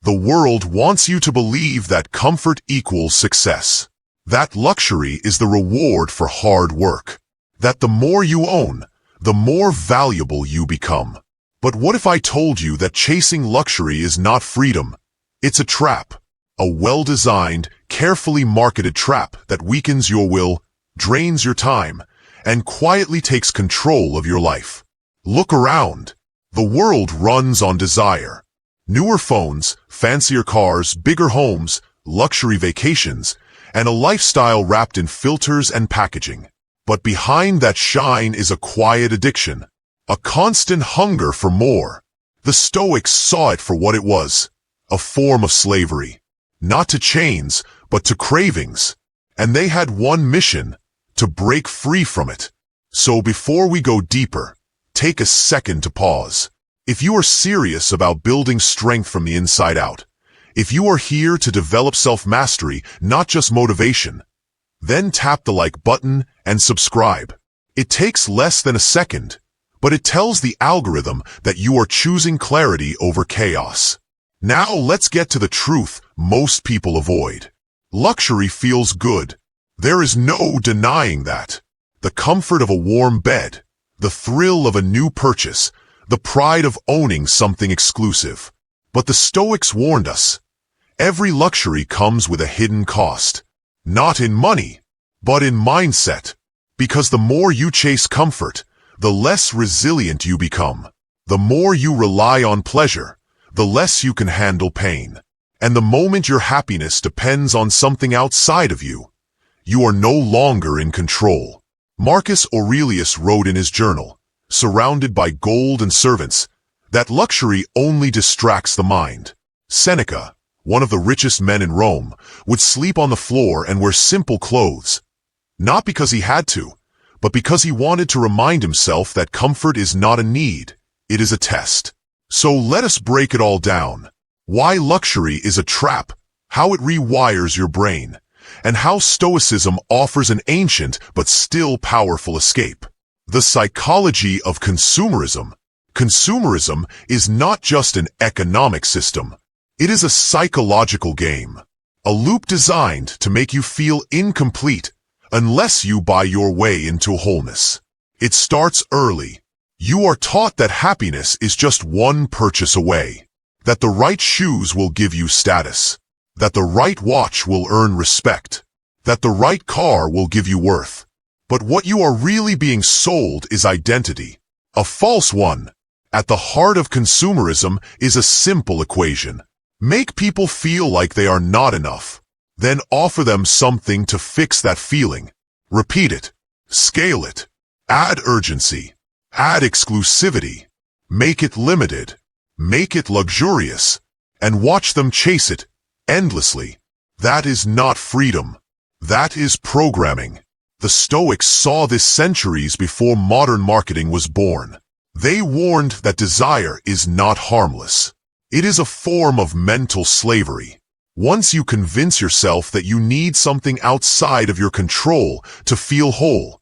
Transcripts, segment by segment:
The world wants you to believe that comfort equals success. That luxury is the reward for hard work. That the more you own, the more valuable you become. But what if I told you that chasing luxury is not freedom? It's a trap. A well-designed, carefully marketed trap that weakens your will, drains your time, and quietly takes control of your life. Look around. The world runs on desire. Newer phones, fancier cars, bigger homes, luxury vacations, and a lifestyle wrapped in filters and packaging. But behind that shine is a quiet addiction, a constant hunger for more. The Stoics saw it for what it was, a form of slavery. Not to chains, but to cravings. And they had one mission, to break free from it. So before we go deeper, take a second to pause. If you are serious about building strength from the inside out, if you are here to develop self-mastery, not just motivation, then tap the like button and subscribe. It takes less than a second, but it tells the algorithm that you are choosing clarity over chaos. Now let's get to the truth most people avoid. Luxury feels good. There is no denying that. The comfort of a warm bed, the thrill of a new purchase, the pride of owning something exclusive. But the Stoics warned us, every luxury comes with a hidden cost. Not in money, but in mindset. Because the more you chase comfort, the less resilient you become. The more you rely on pleasure, the less you can handle pain. And the moment your happiness depends on something outside of you, you are no longer in control. Marcus Aurelius wrote in his journal, surrounded by gold and servants, that luxury only distracts the mind. Seneca, one of the richest men in Rome, would sleep on the floor and wear simple clothes. Not because he had to, but because he wanted to remind himself that comfort is not a need, it is a test. So let us break it all down. Why luxury is a trap, how it rewires your brain, and how Stoicism offers an ancient but still powerful escape. The psychology of consumerism. Consumerism is not just an economic system. It is a psychological game. A loop designed to make you feel incomplete unless you buy your way into wholeness. It starts early. You are taught that happiness is just one purchase away. That the right shoes will give you status. That the right watch will earn respect. That the right car will give you worth. But what you are really being sold is identity. A false one. At the heart of consumerism is a simple equation. Make people feel like they are not enough. Then offer them something to fix that feeling. Repeat it. Scale it. Add urgency. Add exclusivity. Make it limited. Make it luxurious. And watch them chase it endlessly. That is not freedom. That is programming. The Stoics saw this centuries before modern marketing was born. They warned that desire is not harmless. It is a form of mental slavery. Once you convince yourself that you need something outside of your control to feel whole,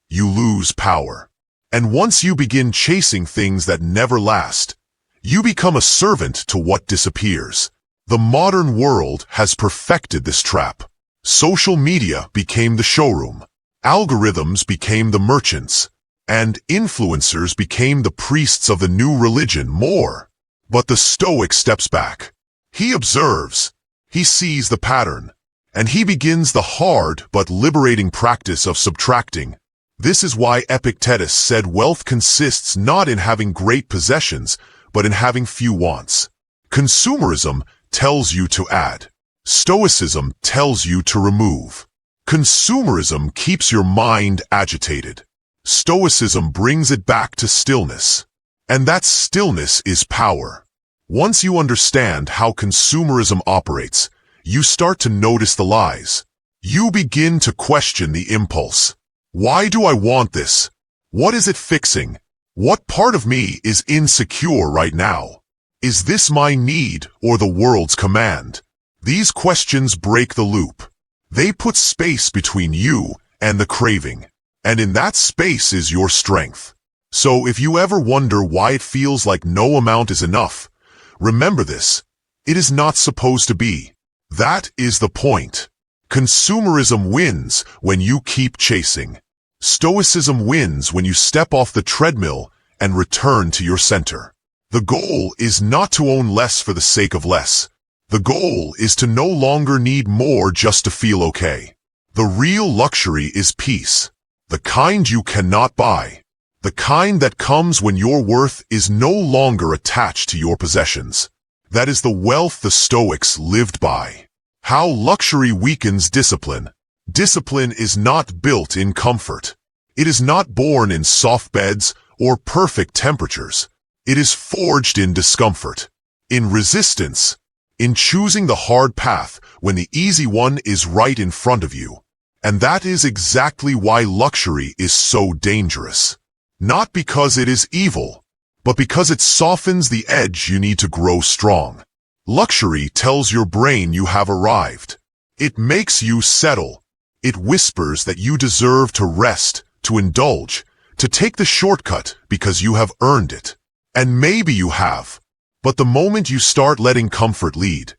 you lose power. And once you begin chasing things that never last, you become a servant to what disappears. The modern world has perfected this trap. Social media became the showroom. Algorithms became the merchants. And influencers became the priests of the new religion more. But the Stoic steps back. He observes. He sees the pattern. And he begins the hard but liberating practice of subtracting. This is why Epictetus said wealth consists not in having great possessions, but in having few wants. Consumerism tells you to add. Stoicism tells you to remove. Consumerism keeps your mind agitated. Stoicism brings it back to stillness. And that stillness is power. Once you understand how consumerism operates, you start to notice the lies. You begin to question the impulse. Why do I want this? What is it fixing? What part of me is insecure right now? Is this my need or the world's command? These questions break the loop. They put space between you and the craving. And in that space is your strength. So if you ever wonder why it feels like no amount is enough, remember this. It is not supposed to be. That is the point. Consumerism wins when you keep chasing. Stoicism wins when you step off the treadmill and return to your center. The goal is not to own less for the sake of less. The goal is to no longer need more just to feel okay. The real luxury is peace. The kind you cannot buy. The kind that comes when your worth is no longer attached to your possessions. That is the wealth the Stoics lived by. How luxury weakens discipline. Discipline is not built in comfort. It is not born in soft beds or perfect temperatures. It is forged in discomfort, in resistance, in choosing the hard path when the easy one is right in front of you. And that is exactly why luxury is so dangerous. Not because it is evil, but because it softens the edge you need to grow strong. Luxury tells your brain you have arrived. It makes you settle. It whispers that you deserve to rest, to indulge, to take the shortcut because you have earned it. And maybe you have. But the moment you start letting comfort lead,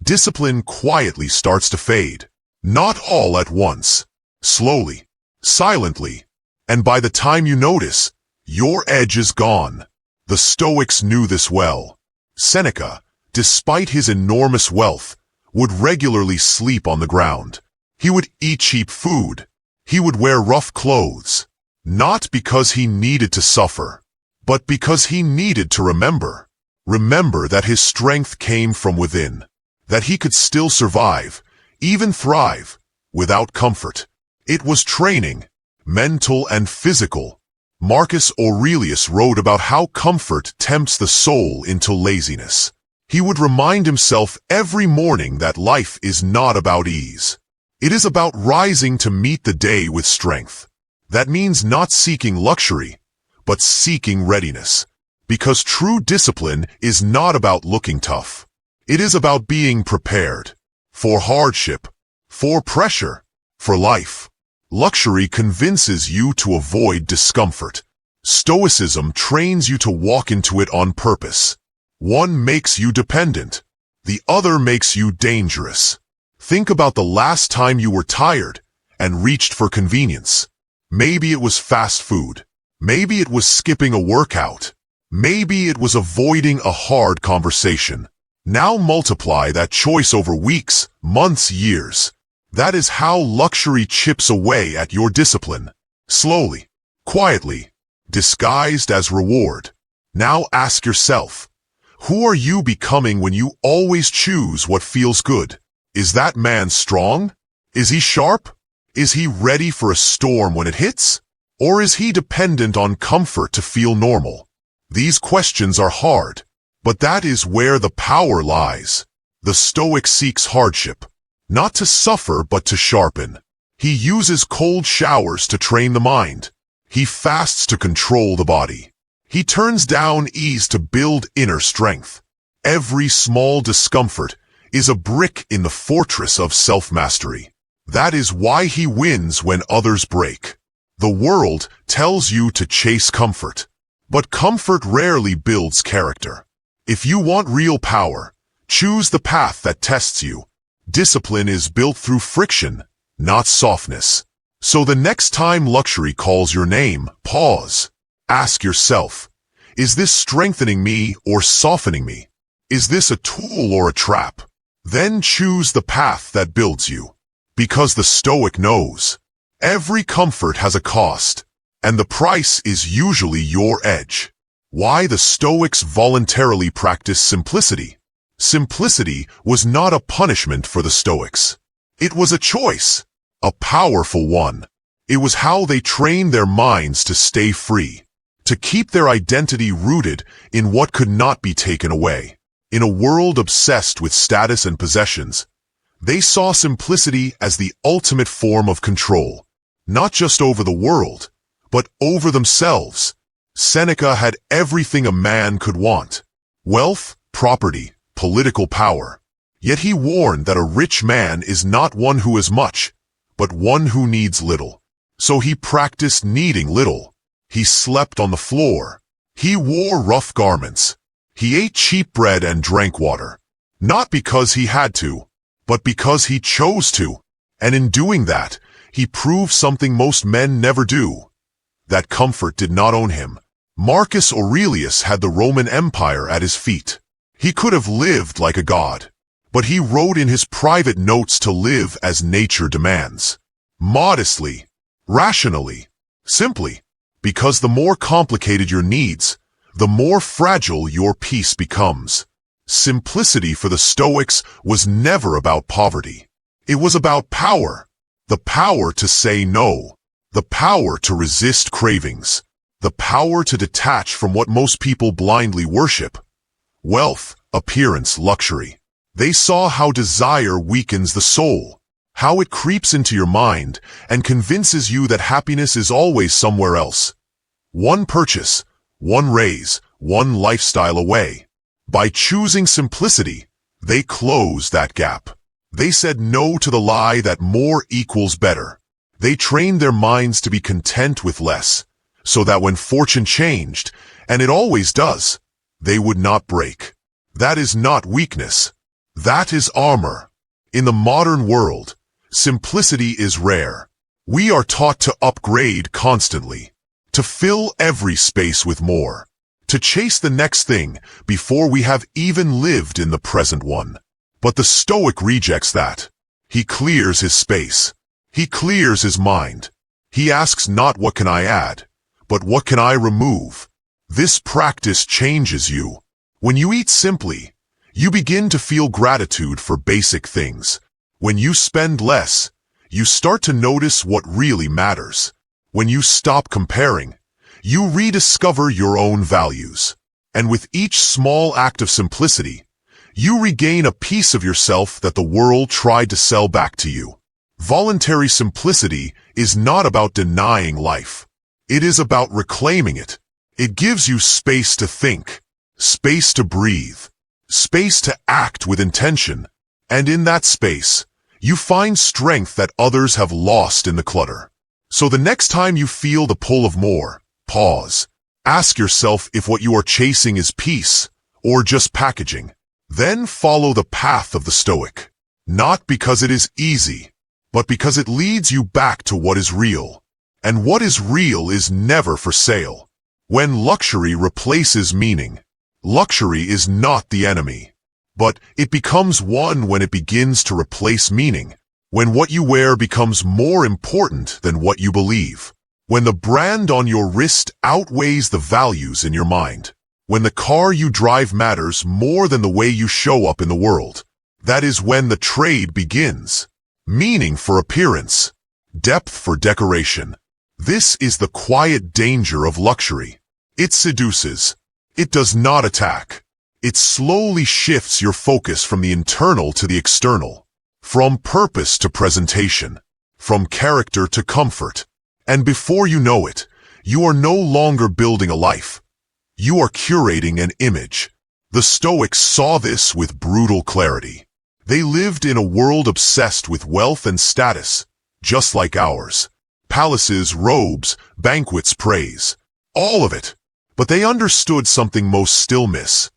discipline quietly starts to fade. Not all at once. Slowly. Silently. And by the time you notice, your edge is gone. The Stoics knew this well. Seneca, despite his enormous wealth, would regularly sleep on the ground. He would eat cheap food. He would wear rough clothes. Not because he needed to suffer, but because he needed to remember. Remember that his strength came from within. That he could still survive, even thrive, without comfort. It was training, mental and physical. Marcus Aurelius wrote about how comfort tempts the soul into laziness. He would remind himself every morning that life is not about ease. It is about rising to meet the day with strength. That means not seeking luxury, but seeking readiness. Because true discipline is not about looking tough. It is about being prepared. For hardship, for pressure, for life. Luxury convinces you to avoid discomfort. Stoicism trains you to walk into it on purpose. One makes you dependent. The other makes you dangerous. Think about the last time you were tired and reached for convenience. Maybe it was fast food. Maybe it was skipping a workout. Maybe it was avoiding a hard conversation. Now multiply that choice over weeks, months, years. That is how luxury chips away at your discipline. Slowly, quietly, disguised as reward. Now ask yourself, who are you becoming when you always choose what feels good? Is that man strong? Is he sharp? Is he ready for a storm when it hits? Or is he dependent on comfort to feel normal? These questions are hard, but that is where the power lies. The Stoic seeks hardship, not to suffer but to sharpen. He uses cold showers to train the mind. He fasts to control the body. He turns down ease to build inner strength. Every small discomfort is a brick in the fortress of self-mastery. That is why he wins when others break. The world tells you to chase comfort, but comfort rarely builds character. If you want real power, choose the path that tests you. Discipline is built through friction, not softness. So the next time luxury calls your name, pause. Ask yourself, is this strengthening me or softening me? Is this a tool or a trap? Then choose the path that builds you. Because the Stoic knows, every comfort has a cost, and the price is usually your edge. Why the Stoics voluntarily practiced simplicity? Simplicity was not a punishment for the Stoics. It was a choice, a powerful one. It was how they trained their minds to stay free, to keep their identity rooted in what could not be taken away. In a world obsessed with status and possessions, they saw simplicity as the ultimate form of control, not just over the world, but over themselves. Seneca had everything a man could want: wealth, property, political power. Yet he warned that a rich man is not one who has much, but one who needs little. So he practiced needing little. He slept on the floor. He wore rough garments. He ate cheap bread and drank water. Not because he had to, but because he chose to. And in doing that, he proved something most men never do: that comfort did not own him. Marcus Aurelius had the Roman Empire at his feet. He could have lived like a god, but he wrote in his private notes to live as nature demands. Modestly, rationally, simply, because the more complicated your needs, the more fragile your peace becomes. Simplicity for the Stoics was never about poverty. It was about power. The power to say no. The power to resist cravings. The power to detach from what most people blindly worship: wealth, appearance, luxury. They saw how desire weakens the soul, how it creeps into your mind and convinces you that happiness is always somewhere else. One purchase, one raise, one lifestyle away. By choosing simplicity, they closed that gap. They said no to the lie that more equals better. They trained their minds to be content with less, so that when fortune changed, and it always does, they would not break. That is not weakness. That is armor. In the modern world, simplicity is rare. We are taught to upgrade constantly, to fill every space with more, to chase the next thing before we have even lived in the present one. But the Stoic rejects that. He clears his space. He clears his mind. He asks not what can I add, but what can I remove? This practice changes you. When you eat simply, you begin to feel gratitude for basic things. When you spend less, you start to notice what really matters. When you stop comparing, you rediscover your own values. And with each small act of simplicity, you regain a piece of yourself that the world tried to sell back to you. Voluntary simplicity is not about denying life. It is about reclaiming it. It gives you space to think, space to breathe, space to act with intention. And in that space, you find strength that others have lost in the clutter. So the next time you feel the pull of more, pause. Ask yourself if what you are chasing is peace or just packaging. Then follow the path of the Stoic. Not because it is easy, but because it leads you back to what is real. And what is real is never for sale. When luxury replaces meaning, luxury is not the enemy, but it becomes one when it begins to replace meaning. When what you wear becomes more important than what you believe. When the brand on your wrist outweighs the values in your mind. When the car you drive matters more than the way you show up in the world. That is when the trade begins. Meaning for appearance, depth for decoration. This is the quiet danger of luxury. It seduces. It does not attack. It slowly shifts your focus from the internal to the external, from purpose to presentation, from character to comfort. And before you know it, you are no longer building a life. You are curating an image. The Stoics saw this with brutal clarity. They lived in a world obsessed with wealth and status, just like ours. Palaces, robes, banquets, praise. All of it. But they understood something most still miss.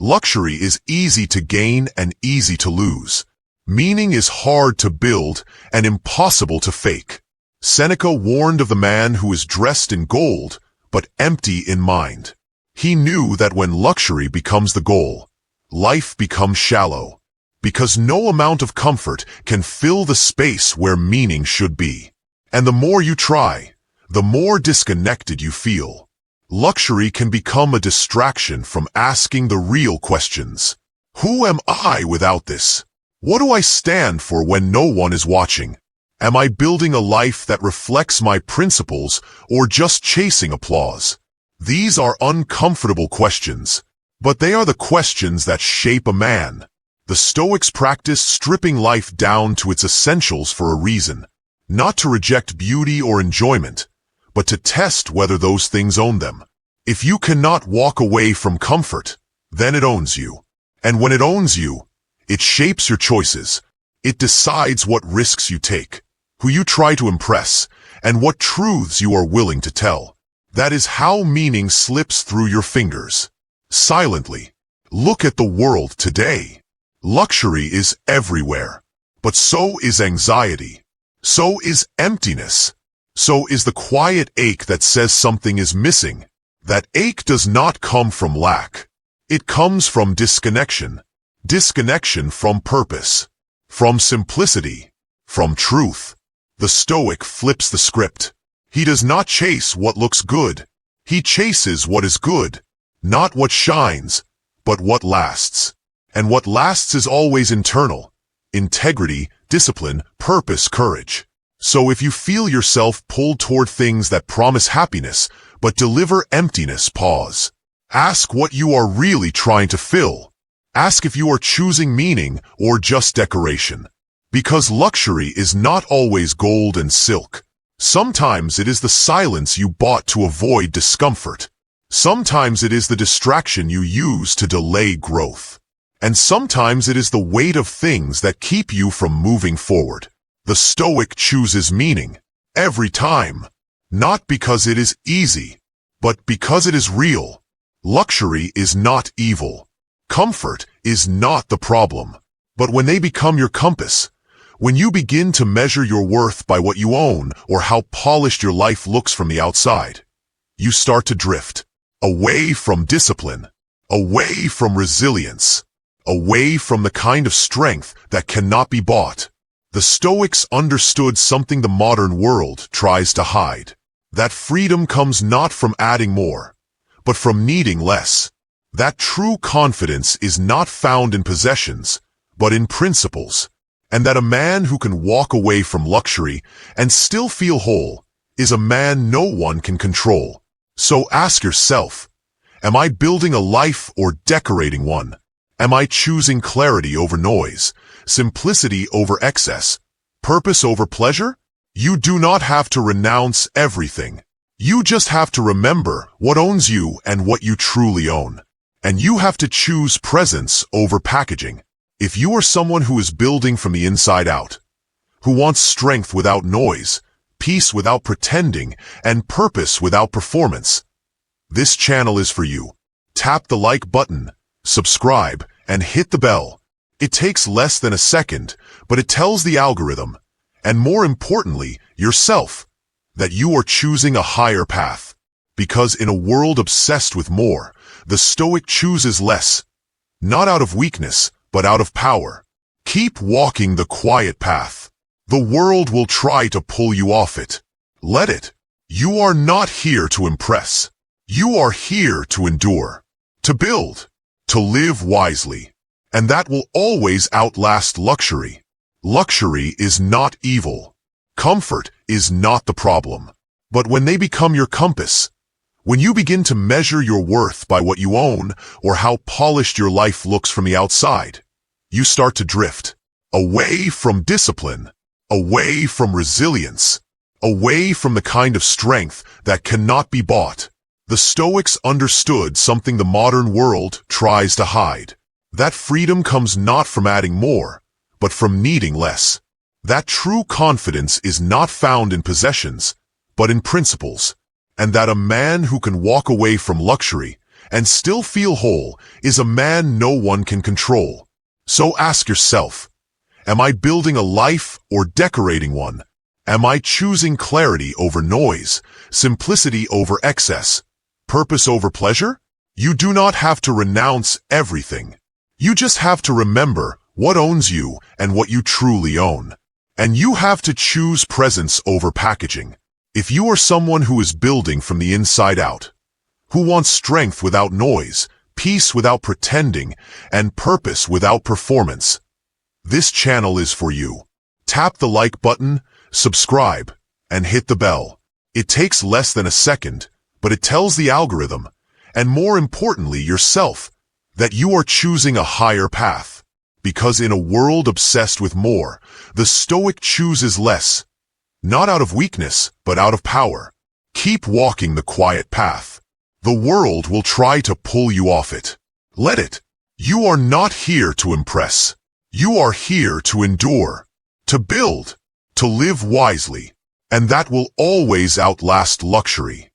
Luxury is easy to gain and easy to lose. Meaning is hard to build and impossible to fake. Seneca warned of the man who is dressed in gold, but empty in mind. He knew that when luxury becomes the goal, life becomes shallow, because no amount of comfort can fill the space where meaning should be. And the more you try, the more disconnected you feel. Luxury can become a distraction from asking the real questions. Who am I without this? What do I stand for when no one is watching? Am I building a life that reflects my principles or just chasing applause? These are uncomfortable questions, but they are the questions that shape a man. The Stoics practiced stripping life down to its essentials for a reason, not to reject beauty or enjoyment, but to test whether those things own them. If you cannot walk away from comfort, then it owns you. And when it owns you, it shapes your choices. It decides what risks you take, who you try to impress, and what truths you are willing to tell. That is how meaning slips through your fingers. Silently. Look at the world today. Luxury is everywhere. But so is anxiety. So is emptiness. So is the quiet ache that says something is missing. That ache does not come from lack. It comes from disconnection. Disconnection from purpose. From simplicity. From truth. The Stoic flips the script. He does not chase what looks good. He chases what is good. Not what shines, but what lasts. And what lasts is always internal. Integrity, discipline, purpose, courage. So if you feel yourself pulled toward things that promise happiness, but deliver emptiness, pause. Ask what you are really trying to fill. Ask if you are choosing meaning or just decoration. Because luxury is not always gold and silk. Sometimes it is the silence you bought to avoid discomfort. Sometimes it is the distraction you use to delay growth. And sometimes it is the weight of things that keep you from moving forward. The Stoic chooses meaning. Every time. Not because it is easy, but because it is real. Luxury is not evil. Comfort is not the problem. But when they become your compass, when you begin to measure your worth by what you own or how polished your life looks from the outside, you start to drift. Away from discipline. Away from resilience. Away from the kind of strength that cannot be bought. The Stoics understood something the modern world tries to hide. That freedom comes not from adding more, but from needing less. That true confidence is not found in possessions, but in principles. And that a man who can walk away from luxury and still feel whole is a man no one can control. So ask yourself, am I building a life or decorating one? Am I choosing clarity over noise, simplicity over excess, purpose over pleasure? You do not have to renounce everything. You just have to remember what owns you and what you truly own. And you have to choose presence over packaging. If you are someone who is building from the inside out, who wants strength without noise, peace without pretending, and purpose without performance, this channel is for you. Tap the like button, subscribe, and hit the bell. It takes less than a second, but it tells the algorithm, and more importantly, yourself, that you are choosing a higher path. Because in a world obsessed with more, the Stoic chooses less, not out of weakness, but out of power. Keep walking the quiet path. The world will try to pull you off it. Let it. You are not here to impress. You are here to endure, to build, to live wisely. And that will always outlast luxury. Luxury is not evil. Comfort is not the problem. But when they become your compass, when you begin to measure your worth by what you own or how polished your life looks from the outside, you start to drift. Away from discipline. Away from resilience. Away from the kind of strength that cannot be bought. The Stoics understood something the modern world tries to hide. That freedom comes not from adding more, but from needing less. That true confidence is not found in possessions, but in principles. And that a man who can walk away from luxury and still feel whole is a man no one can control. So ask yourself, am I building a life or decorating one? Am I choosing clarity over noise, simplicity over excess, purpose over pleasure? You do not have to renounce everything. You just have to remember what owns you and what you truly own. And you have to choose presence over packaging. If you are someone who is building from the inside out, who wants strength without noise, peace without pretending, and purpose without performance, this channel is for you. Tap the like button, subscribe, and hit the bell. It takes less than a second, but it tells the algorithm, and more importantly yourself, that you are choosing a higher path. Because in a world obsessed with more, the Stoic chooses less, not out of weakness, but out of power. Keep walking the quiet path. The world will try to pull you off it. Let it. You are not here to impress. You are here to endure, to build, to live wisely, and that will always outlast luxury.